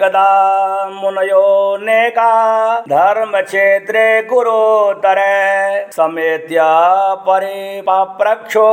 एकदा मुनयो नेका धर्म क्षेत्रे गुरुतरे समेत्य परिपप्रक्षो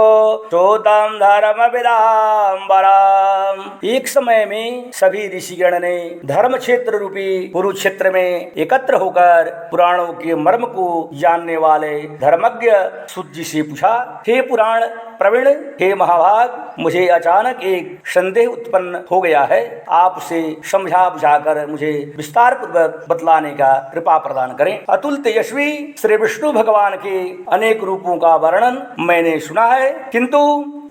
श्रोतम धर्म विदाम्बरम। एक समय में सभी ऋषिगण ने धर्म क्षेत्र रूपी कुरुक्षेत्र में एकत्र होकर पुराणों के मर्म को जानने वाले धर्मज्ञ सूत जी से पूछा, हे पुराण प्रवीण, हे महाभाग, मुझे अचानक एक संदेह उत्पन्न हो गया है। आप उसे समझा बुझाकर मुझे विस्तार पूर्वक बतलाने का कृपा प्रदान करें। अतुल तेजस्वी श्री विष्णु भगवान के अनेक रूपों का वर्णन मैंने सुना है, किंतु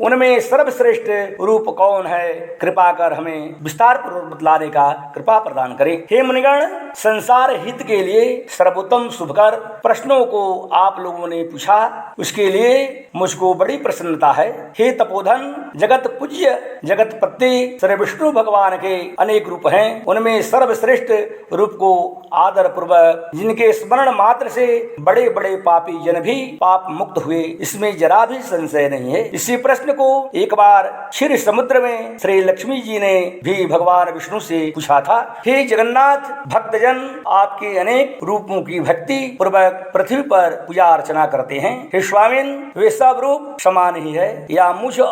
उनमें सर्वश्रेष्ठ रूप कौन है? कृपा कर हमें विस्तार पूर्वक बतलाने का कृपा प्रदान करें। हे मुनिगण, संसार हित के लिए सर्वोत्तम शुभकर प्रश्नों को आप लोगों ने पूछा, उसके लिए मुझको बड़ी प्रसन्नता है। हे तपोधन, जगत पूज्य जगत पति श्री विष्णु भगवान के अनेक रूप हैं, उनमें सर्वश्रेष्ठ रूप को आदर पूर्वक जिनके स्मरण मात्र से बड़े बड़े पापी जन भी पाप मुक्त हुए, इसमें जरा भी संशय नहीं है। इसी प्रश्न को एक बार क्षीर समुद्र में श्री लक्ष्मी जी ने भी भगवान विष्णु से पूछा था। हे जगन्नाथ, भक्तजन आपके अनेक रूपों की भक्ति पूर्वक पृथ्वी पर पूजा अर्चना करते हैं। हे स्वामिन, वे सब रूप समान ही है या मुख्य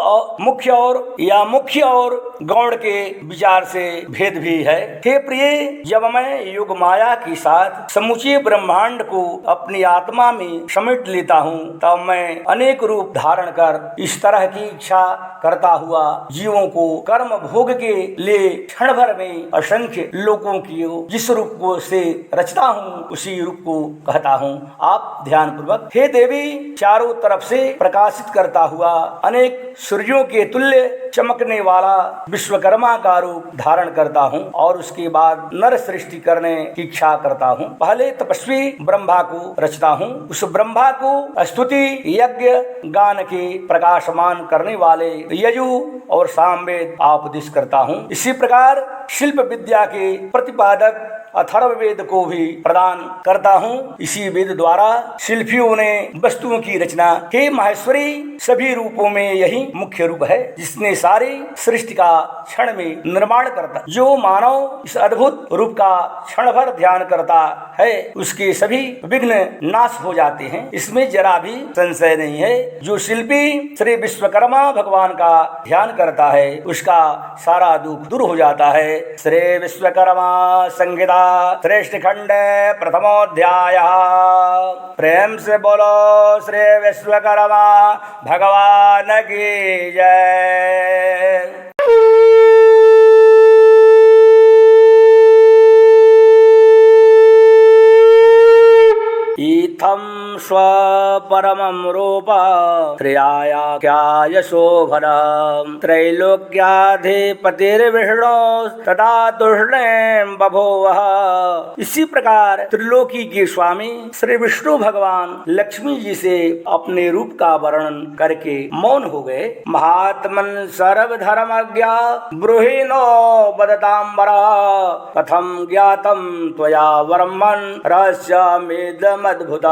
और गौण के विचार से भेद भी है। हे प्रिय, जब मैं योग माया के साथ समूचे ब्रह्मांड को अपनी आत्मा में समेट लेता हूँ, तब मैं अनेक रूप धारण कर इस तरह की इच्छा करता हुआ जीवों को कर्म भोग के लिए क्षण भर में असंख्य लोगों की जिस रूप को से रचता हूँ, उसी रूप को कहता हूँ। आप ध्यान पूर्वक। हे देवी, चारों तरफ से प्रकाशित करता हुआ अनेक सूर्यों के तुल्य चमकने वाला विश्वकर्मा का रूप धारण करता हूँ और उसके बाद नर सृष्टि करने की इच्छा करता हूँ। पहले तपस्वी ब्रह्मा को रचता हूँ, उस ब्रह्मा को स्तुति यज्ञ गान के प्रकाशमान करने वाले यजु और सामवेद उपदेश करता हूँ। इसी प्रकार शिल्प विद्या के प्रतिपादक अथर्ववेद को भी प्रदान करता हूँ। इसी वेद द्वारा शिल्पियों ने वस्तुओं की रचना। हे माहेश्वरी, सभी रूपों में यही मुख्य रूप है जिसने सारी सृष्टि का क्षण में निर्माण करता। जो मानव इस अद्भुत रूप का क्षण भर ध्यान करता है, उसके सभी विघ्न नाश हो जाते हैं, इसमें जरा भी संशय नहीं है। जो शिल्पी श्री विश्वकर्मा भगवान का ध्यान करता है, उसका सारा दुख दूर हो जाता है। श्री विश्वकर्मा संहिता श्रेष्ठ खंड प्रथमोध्याय। प्रेम से बोलो श्री विश्वकर्मा भगवान की जय। इत्थं स्वपरमं रूप त्रयाख्याय शोभनम् त्रैलोक्याधिपतिर्विष्णु तदा तुष्णीं बभूवः। इसी प्रकार त्रिलोकी के स्वामी श्री विष्णु भगवान लक्ष्मी जी से अपने रूप का वर्णन करके मौन हो गए। महात्मन् सर्वधर्मज्ञ ब्रूहि नो वदताम्बरा कथं ज्ञातं त्वया वर्मन् रहस्यमिदम् अद्भुता।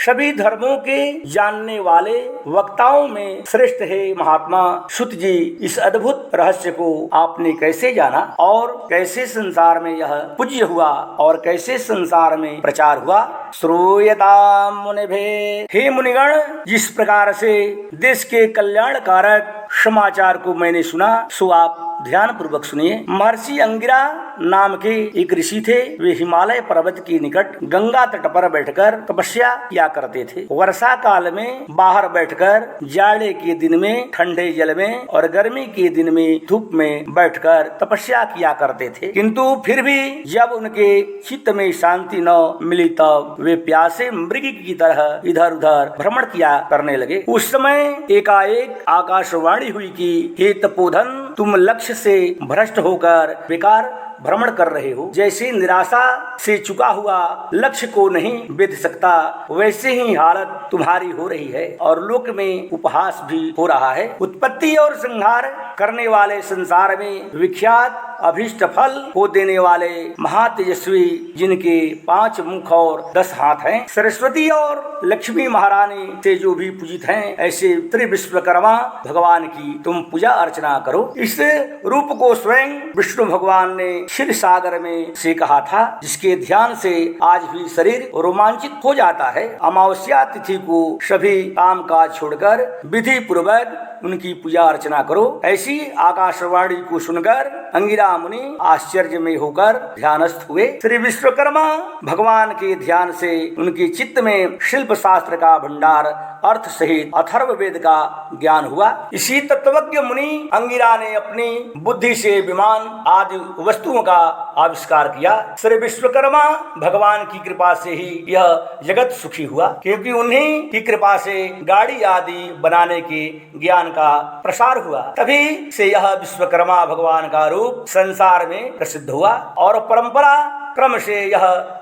सभी धर्मों के जानने वाले वक्ताओं में श्रेष्ठ है महात्मा सूत जी, इस अद्भुत रहस्य को आपने कैसे जाना और कैसे संसार में यह पूज्य हुआ और कैसे संसार में प्रचार हुआ? श्रूयतां मुनिभे। हे मुनिगण, जिस प्रकार से देश के कल्याणकारक समाचार को मैंने सुना, सो आप ध्यान पूर्वक सुनिए। महर्षि अंगिरा नाम के एक ऋषि थे। वे हिमालय पर्वत के निकट गंगा तट पर बैठकर तपस्या किया करते थे। वर्षा काल में बाहर बैठकर, जाड़े के दिन में ठंडे जल में और गर्मी के दिन में धूप में बैठकर तपस्या किया करते थे। किंतु फिर भी जब उनके चित्त में शांति न मिली, तब वे प्यासे मृग की तरह इधर उधर भ्रमण किया करने लगे। उस समय एकाएक आकाशवाणी हुई कि हे तपोधन, तुम लक्ष्य से भ्रष्ट होकर बेकार भ्रमण कर रहे हो। जैसे निराशा से चुका हुआ लक्ष्य को नहीं वेध सकता, वैसे ही हालत तुम्हारी हो रही है और लोक में उपहास भी हो रहा है। उत्पत्ति और संहार करने वाले संसार में विख्यात अभीष्ट फल को देने वाले महातेजस्वी, जिनके 5 मुख और 10 हाथ हैं, सरस्वती और लक्ष्मी महारानी से जो भी पूजित हैं, ऐसे त्रिविश्वकर्मा भगवान की तुम पूजा अर्चना करो। इस रूप को स्वयं विष्णु भगवान ने क्षीर सागर में से कहा था, जिसके ध्यान से आज भी शरीर रोमांचित हो जाता है। अमावस्या तिथि को सभी काम काज छोड़कर विधि पूर्वक उनकी पूजा अर्चना करो। ऐसी आकाशवाणी को सुनकर अंगिरा मुनि आश्चर्य में होकर ध्यानस्थ हुए। श्री विश्वकर्मा भगवान के ध्यान से उनके चित्त में शिल्प शास्त्र का भंडार, अर्थ सहित अथर्व वेद का ज्ञान हुआ। इसी तत्वज्ञ मुनि अंगिरा ने अपनी बुद्धि से विमान आदि वस्तुओं का आविष्कार किया। श्री विश्वकर्मा भगवान की कृपा से ही यह जगत सुखी हुआ, क्योंकि उन्हीं की कृपा से गाड़ी आदि बनाने के ज्ञान का प्रसार हुआ। तभी से यह विश्वकर्मा भगवान का रूप संसार में प्रसिद्ध हुआ और परंपरा क्रम से यह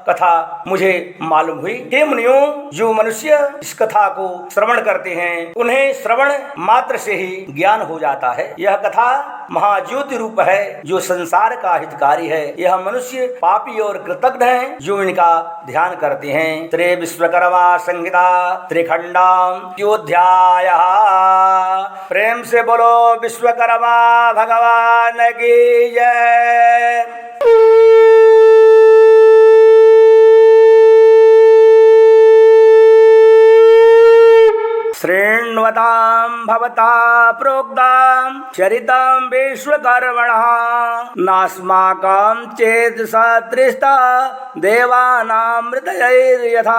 कथा मुझे मालूम हुई। हे मुनियों, जो मनुष्य इस कथा को श्रवण करते हैं, उन्हें श्रवण मात्र से ही ज्ञान हो जाता है। यह कथा महाज्योति रूप है, जो संसार का हितकारी है। यह मनुष्य पापी और कृतज्ञ हैं, जो इनका ध्यान करते हैं। त्रे विश्वकर्मा संहिता त्रिखंडाध्याय। प्रेम से बोलो विश्वकर्मा भगवान की जय। शृण्वतां भवता प्रोक्तां चरितं विश्वकर्मणः, नास्माकं चेत् सदृष्टा देवानामृतयैर्यथा।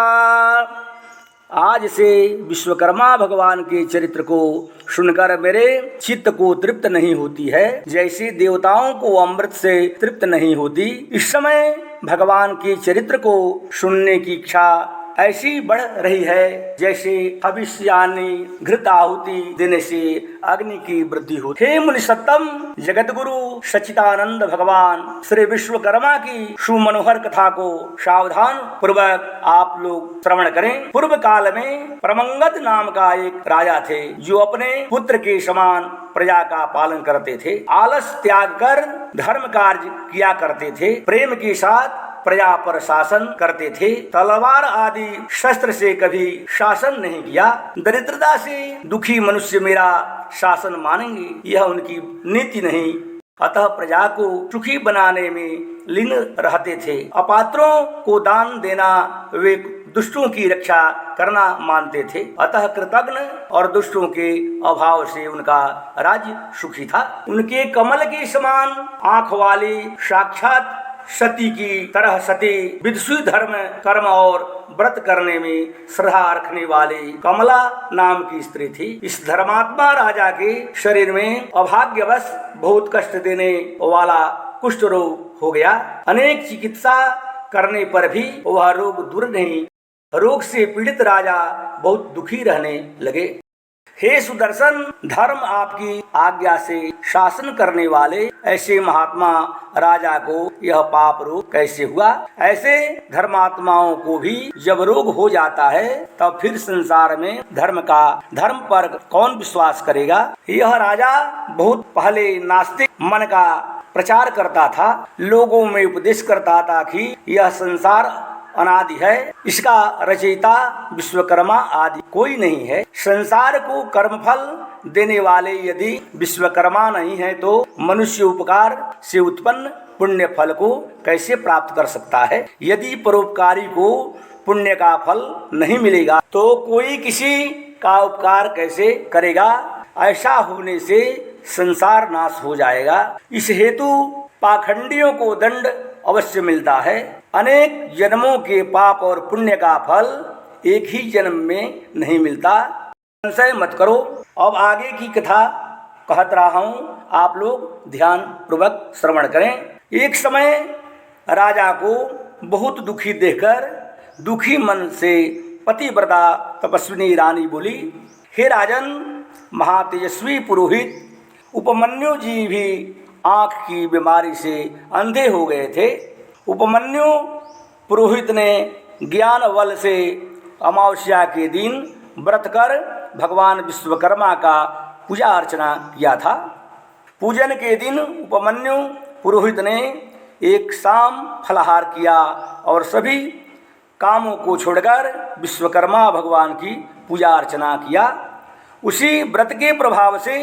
आज से विश्वकर्मा भगवान के चरित्र को सुनकर मेरे चित्त को तृप्त नहीं होती है, जैसे देवताओं को अमृत से तृप्त नहीं होती। इस समय भगवान के चरित्र को सुनने की इच्छा ऐसी बढ़ रही है, जैसे हविष्यानि घृत आहुति देने से अग्नि की वृद्धि होती। हे मुनि सत्तम, जगत गुरु सच्चिदानंद भगवान श्री विश्वकर्मा की सुमनोहर कथा को सावधान पूर्वक आप लोग श्रवण करें। पूर्व काल में प्रमंगत नाम का एक राजा थे, जो अपने पुत्र के समान प्रजा का पालन करते थे। आलस त्याग कर धर्म कार्य किया करते थे। प्रेम के साथ प्रजा पर शासन करते थे। तलवार आदि शस्त्र से कभी शासन नहीं किया। दरिद्रता से दुखी मनुष्य मेरा शासन मानेंगे, यह उनकी नीति नहीं। अतः प्रजा को सुखी बनाने में लीन रहते थे। अपात्रों को दान देना, वे दुष्टों की रक्षा करना मानते थे। अतः कृतज्ञ और दुष्टों के अभाव से उनका राज्य सुखी था। उनके कमल के समान आंख वाली साक्षात सती की तरह सती विदुषी धर्म कर्म और व्रत करने में श्रद्धा रखने वाली कमला नाम की स्त्री थी। इस धर्मात्मा राजा के शरीर में अभाग्यवश बहुत कष्ट देने वाला कुष्ठ रोग हो गया। अनेक चिकित्सा करने पर भी वह रोग दूर नहीं। रोग से पीड़ित राजा बहुत दुखी रहने लगे। हे सुदर्शन, धर्म आपकी आज्ञा से शासन करने वाले ऐसे महात्मा राजा को यह पाप रोग कैसे हुआ? ऐसे धर्मात्माओं को भी जब रोग हो जाता है, तब फिर संसार में धर्म पर कौन विश्वास करेगा? यह राजा बहुत पहले नास्तिक मन का प्रचार करता था। लोगों में उपदेश करता था कि यह संसार अनादि है, इसका रचयिता विश्वकर्मा आदि कोई नहीं है। संसार को कर्मफल देने वाले यदि विश्वकर्मा नहीं है, तो मनुष्य उपकार से उत्पन्न पुण्य फल को कैसे प्राप्त कर सकता है? यदि परोपकारी को पुण्य का फल नहीं मिलेगा, तो कोई किसी का उपकार कैसे करेगा? ऐसा होने से संसार नाश हो जाएगा। इस हेतु पाखंडियों को दंड अवश्य मिलता है। अनेक जन्मों के पाप और पुण्य का फल एक ही जन्म में नहीं मिलता। संशय मत करो। अब आगे की कथा कहत रहा हूँ, आप लोग ध्यान पूर्वक श्रवण करें। एक समय राजा को बहुत दुखी देखकर दुखी मन से पतिव्रता तपस्विनी रानी बोली, हे राजन, महातेजस्वी पुरोहित उपमन्यु जी भी आँख की बीमारी से अंधे हो गए थे। उपमन्यु पुरोहित ने ज्ञान बल से अमावस्या के दिन व्रत कर भगवान विश्वकर्मा का पूजा अर्चना किया था। पूजन के दिन उपमन्यु पुरोहित ने एक शाम फलाहार किया और सभी कामों को छोड़कर विश्वकर्मा भगवान की पूजा अर्चना किया। उसी व्रत के प्रभाव से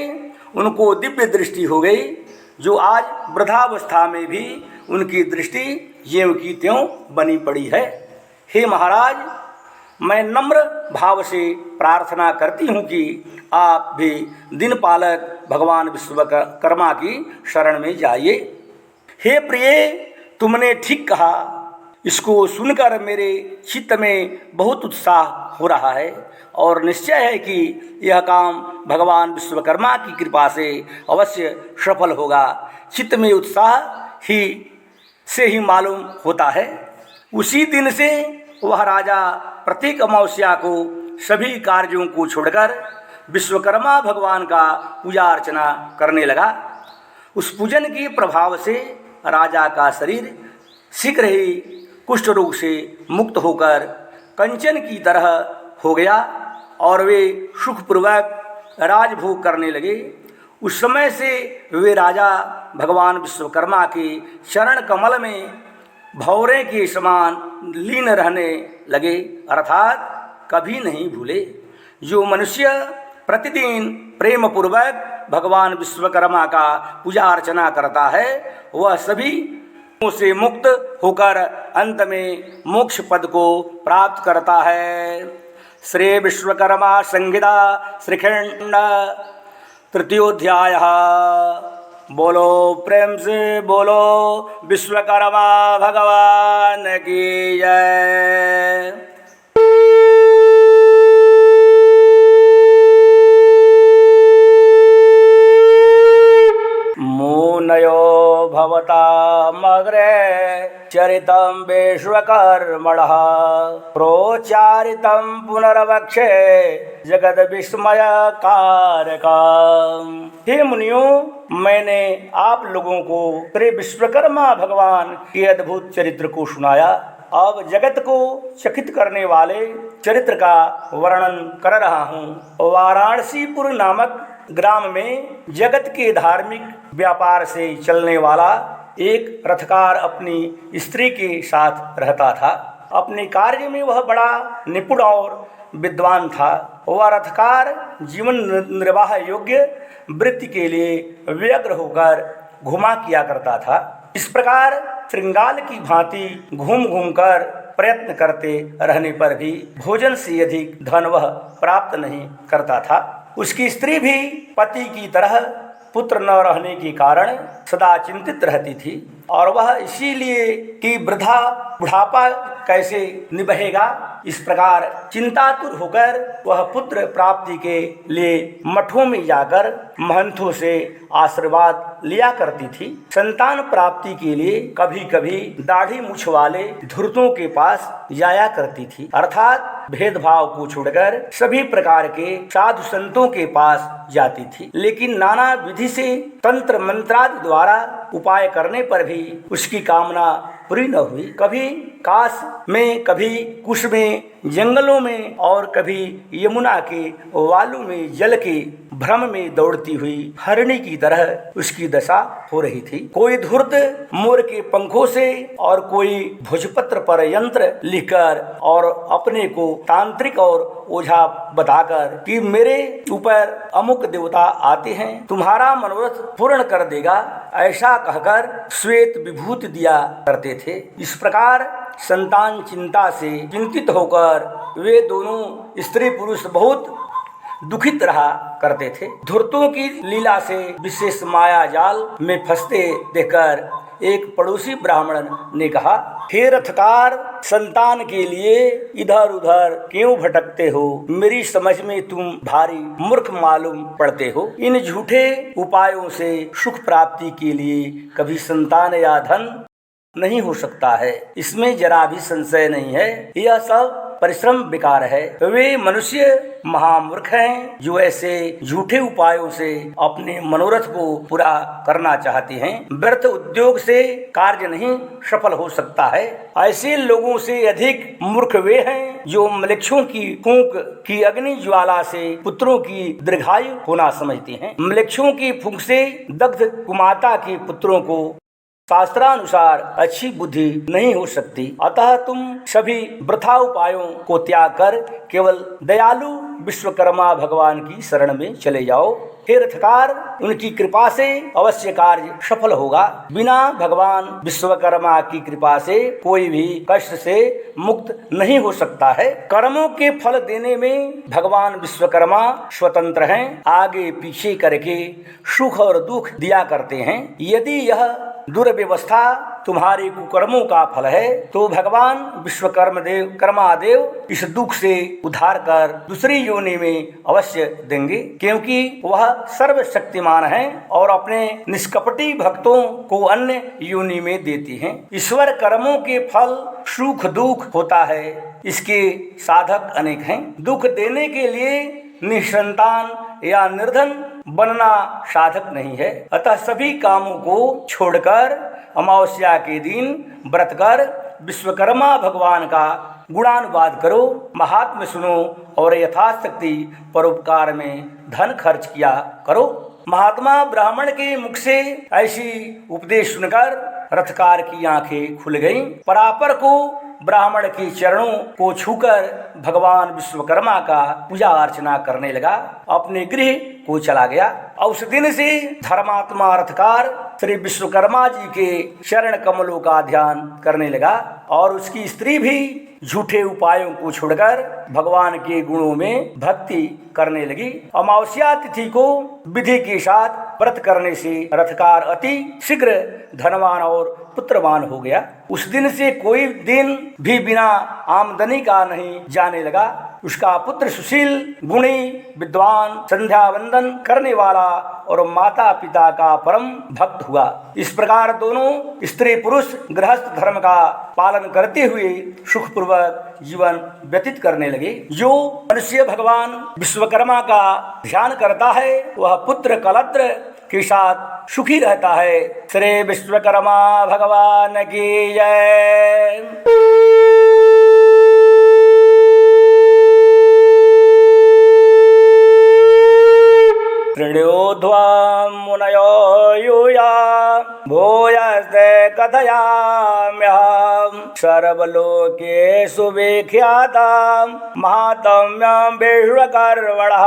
उनको दिव्य दृष्टि हो गई, जो आज वृद्धावस्था में भी उनकी दृष्टि ज्यों की त्यों बनी पड़ी है। हे महाराज, मैं नम्र भाव से प्रार्थना करती हूँ कि आप भी दिनपालक भगवान विश्वकर्मा की शरण में जाइए। हे प्रिय, तुमने ठीक कहा। इसको सुनकर मेरे चित्त में बहुत उत्साह हो रहा है और निश्चय है कि यह काम भगवान विश्वकर्मा की कृपा से अवश्य सफल होगा। चित्त में उत्साह से ही मालूम होता है। उसी दिन से वह राजा प्रत्येक अमावस्या को सभी कार्यों को छोड़कर विश्वकर्मा भगवान का पूजा अर्चना करने लगा। उस पूजन के प्रभाव से राजा का शरीर शीघ्र ही कुष्ठ रोग से मुक्त होकर कंचन की तरह हो गया और वे सुखपूर्वक राजभोग करने लगे। उस समय से वे राजा भगवान विश्वकर्मा के चरण कमल में भौरे के समान लीन रहने लगे, अर्थात कभी नहीं भूले। जो मनुष्य प्रतिदिन प्रेम पूर्वक भगवान विश्वकर्मा का पूजा अर्चना करता है, वह सभी से मुक्त होकर अंत में मोक्ष पद को प्राप्त करता है। श्री विश्वकर्मा संहिता श्रीखंड तृतीयोध्याय। बोलो प्रेम से बोलो विश्वकर्मा भगवान की जय। मुनयो भवतामग्रे चरितं विश्वकर्मणः प्रोच्चारितं पुनर्वक्षे जगद विस्मय कारकम्। हे मुनियों, मैंने आप लोगों को श्री विश्वकर्मा भगवान के अद्भुत चरित्र को सुनाया। अब जगत को चकित करने वाले चरित्र का वर्णन कर रहा हूँ। वाराणसीपुर नामक ग्राम में जगत के धार्मिक व्यापार से चलने वाला एक रथकार अपनी स्त्री के साथ रहता था। अपने कार्य में वह बड़ा निपुण और विद्वान था। वह रथकार जीवन निर्वाह योग्य वृत्ति के लिए व्यग्र होकर घुमा किया करता था। इस प्रकार श्रृंगाल की भांति घूम घूम कर प्रयत्न करते रहने पर भी भोजन से अधिक धन वह प्राप्त नहीं करता था। उसकी स्त्री भी पति की तरह पुत्र न रहने के कारण सदा चिंतित रहती थी और वह इसीलिए कि वृद्धा बुढ़ापा कैसे निभेगा, इस प्रकार चिंतातुर होकर वह पुत्र प्राप्ति के लिए मठों में जाकर महंतों से आशीर्वाद लिया करती थी। संतान प्राप्ति के लिए कभी कभी दाढ़ी मूछ वाले धूर्तों के पास जाया करती थी, अर्थात भेदभाव को छोड़कर सभी प्रकार के साधु संतों के पास जाती थी। लेकिन नाना विधि से तंत्र मंत्रादि द्वारा उपाय करने पर भी उसकी कामना पूरी न हुई। कभी काश में, कभी कुश में, जंगलों में और कभी यमुना के वालू में जल के भ्रम में दौड़ती हुई हरिणी की तरह उसकी दशा हो रही थी। कोई धूर्त मोर के पंखों से और कोई भोजपत्र पर यंत्र लिखकर और अपने को तांत्रिक और ओझा बताकर कि मेरे ऊपर अमुक देवता आते हैं, तुम्हारा मनोरथ पूर्ण कर देगा, ऐसा कहकर श्वेत विभूति दिया करते थे। इस प्रकार संतान चिंता से चिंतित होकर वे दोनों स्त्री पुरुष बहुत दुखित रहा करते थे। धूर्तों की लीला से विशेष माया जाल में फंसते देखकर एक पड़ोसी ब्राह्मण ने कहा, हे रथकार, संतान के लिए इधर उधर क्यों भटकते हो? मेरी समझ में तुम भारी मूर्ख मालूम पड़ते हो। इन झूठे उपायों से सुख प्राप्ति के लिए कभी संतान या धन नहीं हो सकता है, इसमें जरा भी संशय नहीं है। यह सब परिश्रम बेकार है। वे मनुष्य महामूर्ख हैं जो ऐसे झूठे उपायों से अपने मनोरथ को पूरा करना चाहते हैं। व्यर्थ उद्योग से कार्य नहीं सफल हो सकता है। ऐसे लोगों से अधिक मूर्ख वे हैं जो म्लेच्छों की फूंक की अग्नि ज्वाला से पुत्रों की दीर्घायु होना समझते हैं। म्लेच्छों की फूंक से दग्ध कुमाता के पुत्रों को शास्त्रानुसार अच्छी बुद्धि नहीं हो सकती। अतः तुम सभी वृथा उपायों को त्याग कर केवल दयालु विश्वकर्मा भगवान की शरण में चले जाओ। हे रथकार, उनकी कृपा से अवश्य कार्य सफल होगा। बिना भगवान विश्वकर्मा की कृपा से कोई भी कष्ट से मुक्त नहीं हो सकता है। कर्मों के फल देने में भगवान विश्वकर्मा स्वतंत्र हैं। आगे पीछे करके सुख और दुख दिया करते हैं। यदि यह दुर्व्यवस्था तुम्हारे कुकर्मों का फल है तो भगवान कर्मादेव इस दुख से उद्धार कर दूसरी योनि में अवश्य देंगे, क्योंकि वह सर्वशक्तिमान है और अपने निष्कपटी भक्तों को अन्य योनि में देती हैं। ईश्वर कर्मों के फल सुख दुख होता है, इसके साधक अनेक हैं। दुख देने के लिए निसंतान या निर्धन बनना साधक नहीं है। अतः सभी कामों को छोड़कर अमावस्या के दिन व्रत कर विश्वकर्मा भगवान का गुणानुवाद करो, महात्म्य सुनो और यथाशक्ति परोपकार में धन खर्च किया करो। महात्मा ब्राह्मण के मुख से ऐसी उपदेश सुनकर रथकार की आंखें खुल गईं। परापर को ब्राह्मण के चरणों को छूकर भगवान विश्वकर्मा का पूजा अर्चना करने लगा, अपने गृह को चला गया। और उस दिन से धर्मात्मा रथकार श्री विश्वकर्मा जी के चरण कमलों का ध्यान करने लगा और उसकी स्त्री भी झूठे उपायों को छोड़कर भगवान के गुणों में भक्ति करने लगी। अमावस्या तिथि को विधि के साथ व्रत करने से रथकार अति शीघ्र धनवान और पुत्रवान हो गया। उस दिन से कोई दिन भी बिना आमदनी का नहीं जाने लगा। उसका पुत्र सुशील, गुणी, विद्वान, संध्या वंदन करने वाला और माता पिता का परम भक्त हुआ। इस प्रकार दोनों स्त्री पुरुष गृहस्थ धर्म का पालन करते हुए सुखपूर्वक जीवन व्यतीत करने लगे। जो मनुष्य भगवान विश्वकर्मा का ध्यान करता है वह पुत्र कलत्र के साथ सुखी रहता है। श्री विश्वकर्मा भगवान की जय। ऋण्योध्वा मुनयो यूया भूयस्ते कथयाम्यहम् सर्वलोकेषु विख्यातं महात्म्यं विश्वकर्मणः।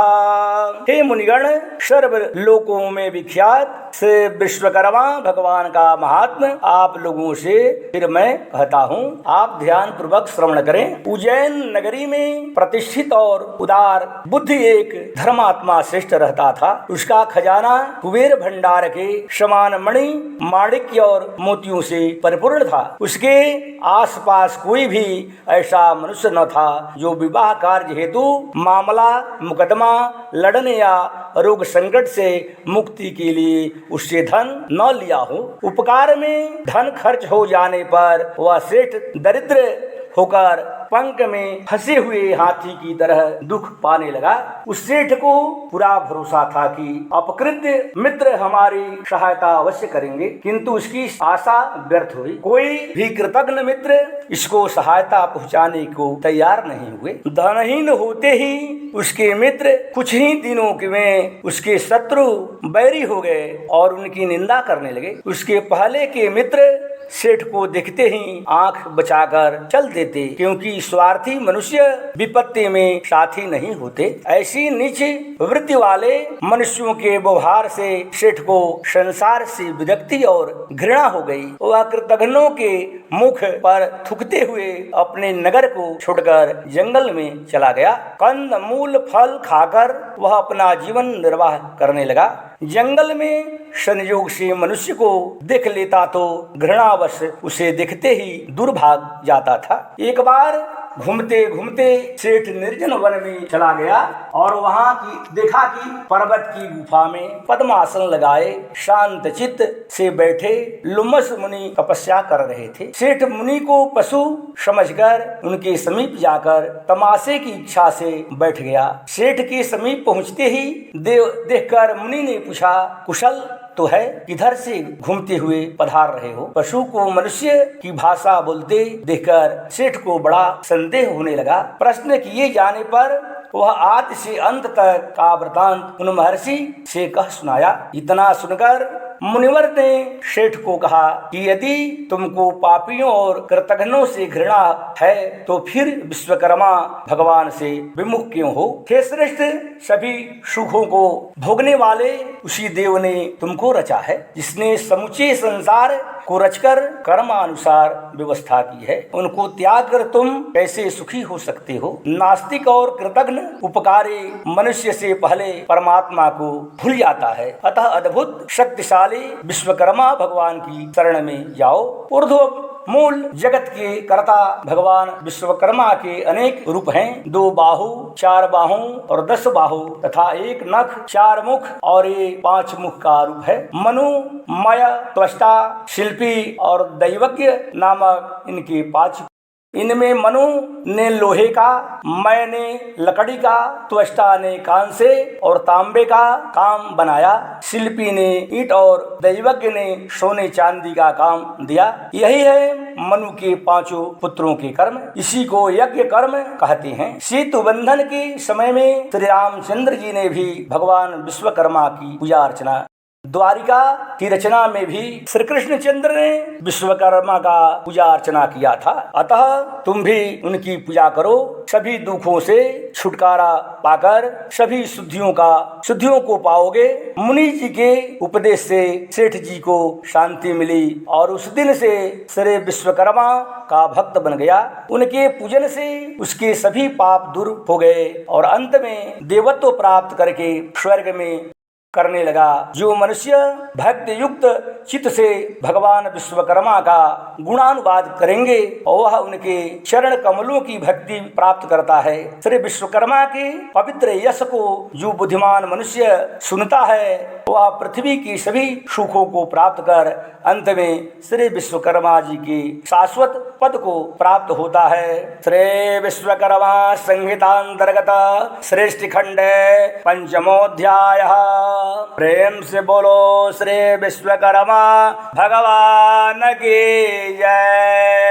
हे मुनिगण, सर्व लोकों में विख्यात श्री विश्वकर्मा भगवान का महात्म आप लोगों से फिर मैं कहता हूँ। आप ध्यान पूर्वक श्रवण करें। उज्जैन नगरी में प्रतिष्ठित और उदार बुद्धि एक धर्मात्मा श्रेष्ठ रहता था। उसका खजाना कुबेर भंडार के समान मणि, माणिक्य और मोतियों से परिपूर्ण था। उसके आसपास कोई भी ऐसा मनुष्य न था जो विवाह कार्य हेतु मामला मुकदमा लड़ने या रोग संकट से मुक्ति के लिए उससे धन न लिया हो। उपकार में धन खर्च हो जाने पर वह श्रेष्ठ दरिद्र होकर पंख में फंसे हुए हाथी की तरह दुख पाने लगा। उस सेठ को पूरा भरोसा था कि अपकृत्य मित्र हमारी सहायता अवश्य करेंगे, किंतु उसकी आशा व्यर्थ हुई। कोई भी कृतज्ञ मित्र इसको सहायता पहुंचाने को तैयार नहीं हुए। धनहीन होते ही उसके मित्र कुछ ही दिनों में उसके शत्रु बैरी हो गए और उनकी निंदा करने लगे। उसके पहले के मित्र सेठ को देखते ही आंख बचाकर चल देते, क्योंकि स्वार्थी मनुष्य विपत्ति में साथी नहीं होते। ऐसी नीच वृत्ति वाले मनुष्यों के व्यवहार से सेठ को संसार से विरक्ति और घृणा हो गई। वह कृतघ्नों के मुख पर थूकते हुए अपने नगर को छोड़कर जंगल में चला गया। कंद मूल फल खाकर वह अपना जीवन निर्वाह करने लगा। जंगल में संयोग से मनुष्य को देख लेता तो घृणावश उसे देखते ही दूर भाग जाता था। एक बार घूमते घूमते सेठ निर्जन वन में चला गया और वहां की देखा कि पर्वत की गुफा में पद्मासन लगाए शांत चित्त से बैठे लुमस मुनि तपस्या कर रहे थे। सेठ मुनि को पशु समझकर उनके समीप जाकर तमाशे की इच्छा से बैठ गया। सेठ के समीप पहुंचते ही देखकर मुनि ने पूछा, कुशल तो है, किधर से घूमते हुए पधार रहे हो? पशु को मनुष्य की भाषा बोलते देखकर सेठ को बड़ा संदेह होने लगा। प्रश्न किए जाने पर वह आदि से अंत तक का वृतांत उन महर्षि से कह सुनाया। इतना सुनकर मुनिवर ने सेठ को कहा कि यदि तुमको पापियों और कृतघ्नों से घृणा है तो फिर विश्वकर्मा भगवान से विमुख क्यों हो? हे श्रेष्ठ, सभी सुखों को भोगने वाले उसी देव ने तुमको रचा है, जिसने समुचे संसार को रचकर कर्मानुसार व्यवस्था की है। उनको त्याग कर तुम कैसे सुखी हो सकते हो? नास्तिक और कृतघ्न उपकारी मनुष्य से पहले परमात्मा को भूल जाता है। अतः अद्भुत शक्तिशाली विश्वकर्मा भगवान की शरण में जाओ। ऊर्ध्व मूल जगत के कर्ता भगवान विश्वकर्मा के अनेक रूप हैं। 2 बाहु, 4 बाहों और 10 बाहु तथा 1 नख, 4 मुख और 5 मुख का रूप है। मनु, मय, त्वष्टा, शिल्पी और दैवज्ञ नामक इनके 5। इनमें मनु ने लोहे का, मय ने लकड़ी का, त्वष्टा ने कांसे और तांबे का काम बनाया, शिल्पी ने ईंट और दैवज्ञ ने सोने चांदी का काम दिया। यही है मनु के 5 पुत्रों के कर्म। इसी को यज्ञ कर्म कहते हैं। सेतु बंधन के समय में श्री रामचंद्र जी ने भी भगवान विश्वकर्मा की पूजा अर्चना, द्वारिका की रचना में भी श्री कृष्णचंद्र ने विश्वकर्मा का पूजा अर्चना किया था। अतः तुम भी उनकी पूजा करो। सभी दुखों से छुटकारा पाकर सभी शुद्धियों को पाओगे। मुनि जी के उपदेश से सेठ जी को शांति मिली और उस दिन से श्री विश्वकर्मा का भक्त बन गया। उनके पूजन से उसके सभी पाप दूर हो गए और अंत में देवत्व प्राप्त करके स्वर्ग में करने लगा। जो मनुष्य भक्ति युक्त चित्त से भगवान विश्वकर्मा का गुणानुवाद करेंगे और वह उनके चरण कमलों की भक्ति प्राप्त करता है। श्री विश्वकर्मा के पवित्र यश को जो बुद्धिमान मनुष्य सुनता है वह पृथ्वी की सभी सुखों को प्राप्त कर अंत में श्री विश्वकर्मा जी के शाश्वत पद को प्राप्त होता है। श्री विश्वकर्मा संहितांतर्गत श्रेष्ठ खंड 5मोऽध्याय। प्रेम से बोलो श्री विश्वकर्मा भगवान की जय।